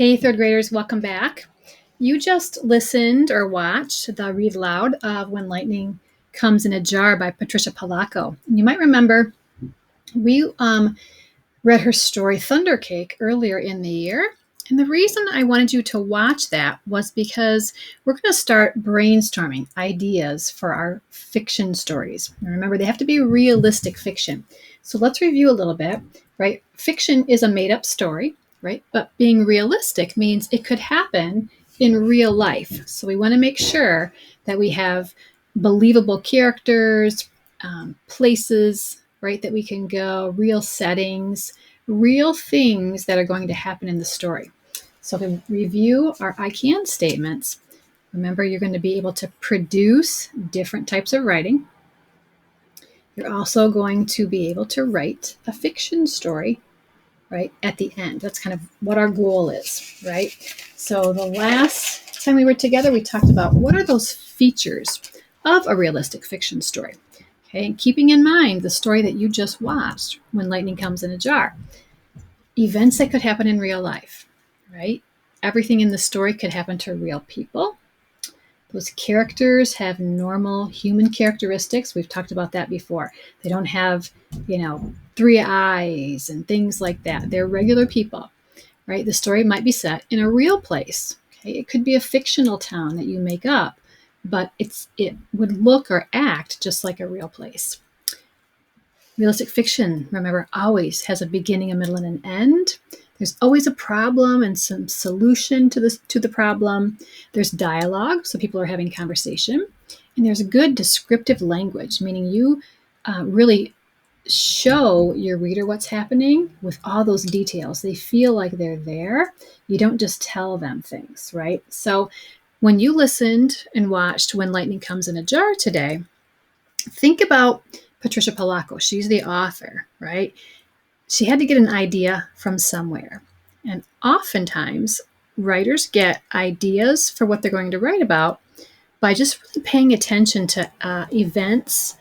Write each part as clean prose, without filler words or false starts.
Hey, third graders, welcome back. You just listened or watched the read aloud of When Lightning Comes in a Jar by Patricia Polacco. You might remember we read her story Thunder Cake earlier in the year. And the reason I wanted you to watch that was because we're going to start brainstorming ideas for our fiction stories. And remember, they have to be realistic fiction. So let's review a little bit, right? Fiction is a made up story, right? But being realistic means it could happen in real life. So we want to make sure that we have believable characters, places, right, that we can go, real settings, real things that are going to happen in the story. So if we review our I can statements, remember you're going to be able to produce different types of writing. You're also going to be able to write a fiction story, right, at the end. That's kind of what our goal is, right? So the last time we were together, we talked about what are those features of a realistic fiction story. Okay, and keeping in mind the story that you just watched, When Lightning Comes in a Jar. Events that could happen in real life, right? Everything in the story could happen to real people. Those characters have normal human characteristics. We've talked about that before. They don't have, three eyes and things like that. They're regular people, right? The story might be set in a real place. Okay? It could be a fictional town that you make up, but it would look or act just like a real place. Realistic fiction, remember, always has a beginning, a middle, and an end. There's always a problem and some solution to the problem. There's dialogue, so people are having conversation. And there's good descriptive language, meaning you really show your reader what's happening with all those details. They feel like they're there. You don't just tell them things, right? So when you listened and watched When Lightning Comes in a Jar today, think about Patricia Polacco. She's the author, right? She had to get an idea from somewhere. And oftentimes, writers get ideas for what they're going to write about by just really paying attention to events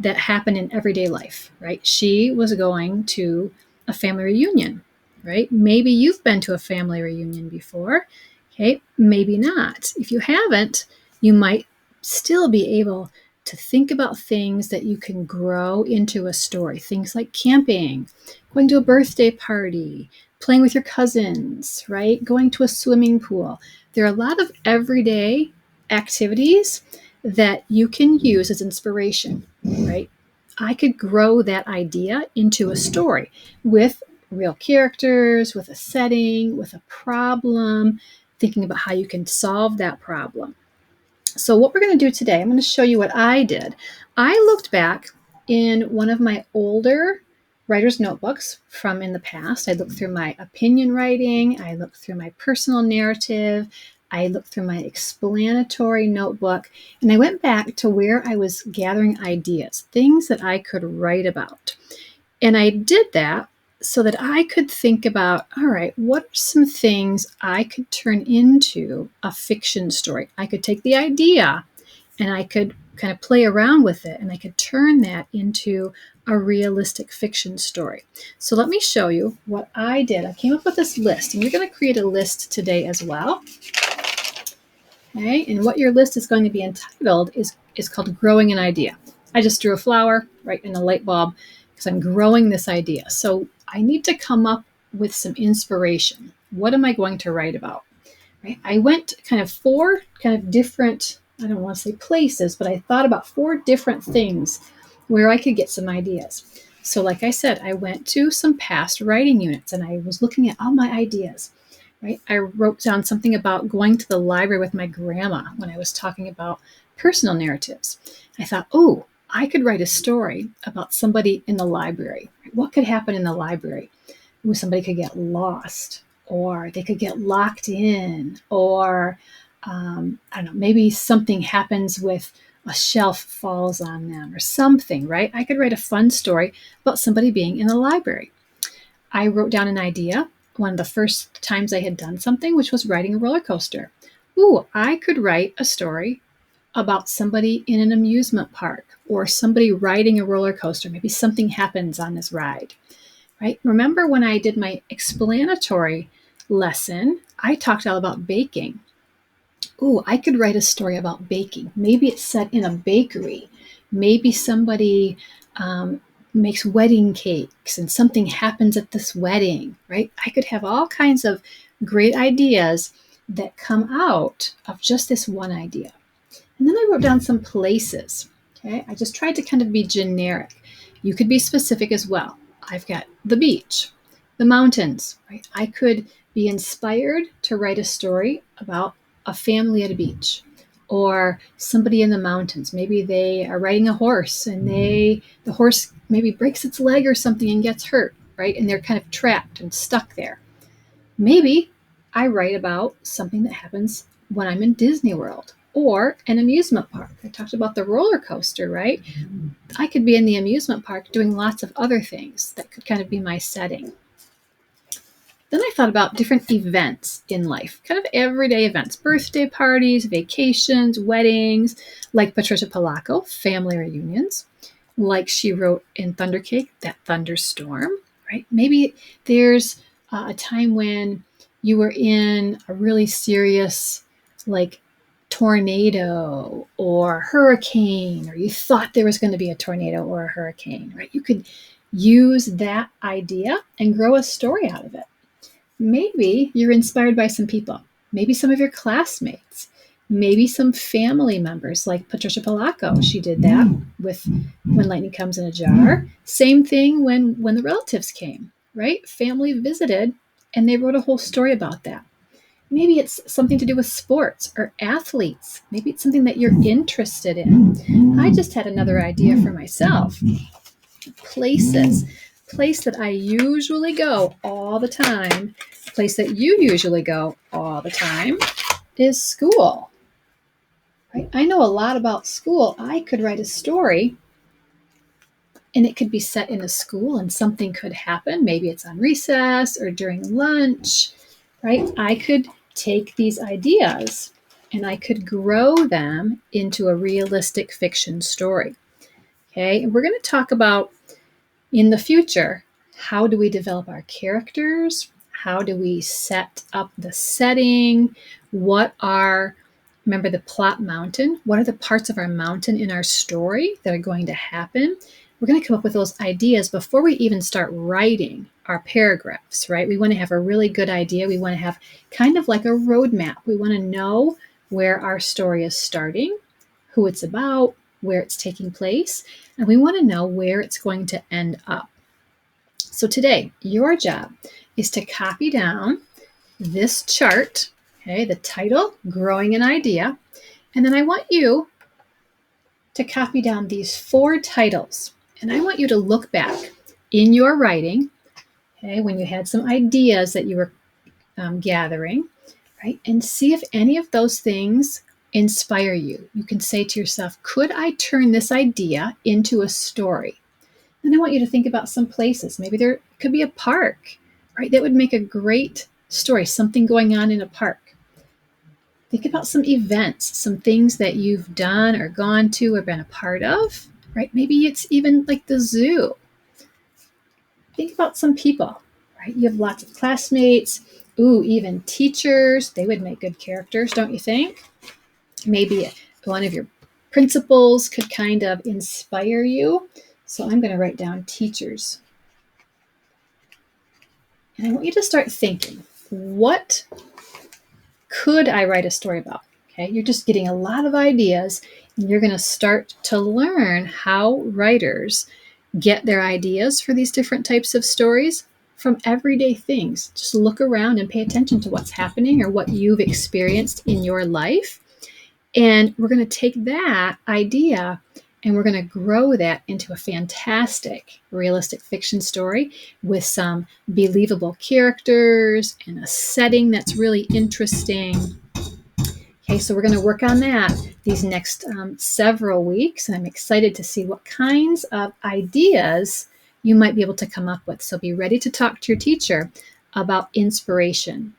that happen in everyday life, right? She was going to a family reunion, right? Maybe you've been to a family reunion before, okay? Maybe not. If you haven't, you might still be able to think about things that you can grow into a story. Things like camping, going to a birthday party, playing with your cousins, right? Going to a swimming pool. There are a lot of everyday activities that you can use as inspiration, right? I could grow that idea into a story with real characters, with a setting, with a problem, thinking about how you can solve that problem. So what we're going to do today, I'm going to show you what I did. I looked back in one of my older writer's notebooks from in the past. I looked through my opinion writing. I looked through my personal narrative. I looked through my explanatory notebook, and I went back to where I was gathering ideas, things that I could write about. And I did that so that I could think about, all right, what are some things I could turn into a fiction story? I could take the idea and I could kind of play around with it, and I could turn that into a realistic fiction story. So let me show you what I did. I came up with this list, and you're going to create a list today as well. Okay, and what your list is going to be entitled is called Growing an Idea. I just drew a flower right in a light bulb because I'm growing this idea. So I need to come up with some inspiration. What am I going to write about? Right? I went kind of four kind of different, I don't want to say places, but I thought about four different things where I could get some ideas. So like I said, I went to some past writing units and I was looking at all my ideas. Right? I wrote down something about going to the library with my grandma when I was talking about personal narratives. I thought, oh, I could write a story about somebody in the library. What could happen in the library? Ooh, somebody could get lost, or they could get locked in, or I don't know, maybe something happens with a shelf falls on them or something, right? I could write a fun story about somebody being in the library. I wrote down an idea one of the first times I had done something, which was riding a roller coaster. Ooh, I could write a story about somebody in an amusement park or somebody riding a roller coaster. Maybe something happens on this ride, right? Remember when I did my explanatory lesson, I talked all about baking. Ooh, I could write a story about baking. Maybe it's set in a bakery. Maybe somebody um, makes wedding cakes and something happens at this wedding, right? I could have all kinds of great ideas that come out of just this one idea. And then I wrote down some places. Okay, I just tried to kind of be generic. You could be specific as well. I've got the beach, the mountains, right? I could be inspired to write a story about a family at a beach or somebody in the mountains. Maybe they are riding a horse and the horse maybe breaks its leg or something and gets hurt, right? And they're kind of trapped and stuck there. Maybe I write about something that happens when I'm in Disney World or an amusement park. I talked about the roller coaster, right? I could be in the amusement park doing lots of other things that could kind of be my setting. Then I thought about different events in life, kind of everyday events, birthday parties, vacations, weddings, like Patricia Polacco, family reunions, like she wrote in Thundercake, that thunderstorm, right? Maybe there's a time when you were in a really serious, like, tornado or hurricane, or you thought there was going to be a tornado or a hurricane, right? You could use that idea and grow a story out of it. Maybe you're inspired by some people, maybe some of your classmates, maybe some family members like Patricia Polacco. She did that with When Lightning Comes in a Jar. Same thing when the relatives came, right? Family visited and they wrote a whole story about that. Maybe it's something to do with sports or athletes. Maybe it's something that you're interested in. I just had another idea for myself. Places. Place that I usually go all the time, place that you usually go all the time is school. Right? I know a lot about school. I could write a story and it could be set in a school and something could happen. Maybe it's on recess or during lunch, right? I could take these ideas and I could grow them into a realistic fiction story. Okay, and we're going to talk about in the future, how do we develop our characters? How do we set up the setting? Remember the plot mountain? What are the parts of our mountain in our story that are going to happen? We're going to come up with those ideas before we even start writing our paragraphs, right? We want to have a really good idea. We want to have kind of like a roadmap. We want to know where our story is starting, who it's about, where it's taking place, and we want to know where it's going to end up. So today, your job is to copy down this chart, okay, the title, Growing an Idea, and then I want you to copy down these 4 titles, and I want you to look back in your writing, okay, when you had some ideas that you were gathering, right, and see if any of those things inspire you. You can say to yourself, could I turn this idea into a story? And I want you to think about some places. Maybe there could be a park, right? That would make a great story, something going on in a park. Think about some events, some things that you've done or gone to or been a part of, right? Maybe it's even like the zoo. Think about some people, right? You have lots of classmates, even teachers. They would make good characters, don't you think? Maybe one of your principals could kind of inspire you. So I'm going to write down teachers. And I want you to start thinking, what could I write a story about? Okay, you're just getting a lot of ideas, and you're going to start to learn how writers get their ideas for these different types of stories from everyday things. Just look around and pay attention to what's happening or what you've experienced in your life. And we're going to take that idea and we're going to grow that into a fantastic realistic fiction story with some believable characters and a setting that's really interesting. Okay, so we're going to work on that these next several weeks, and I'm excited to see what kinds of ideas you might be able to come up with. So be ready to talk to your teacher about inspiration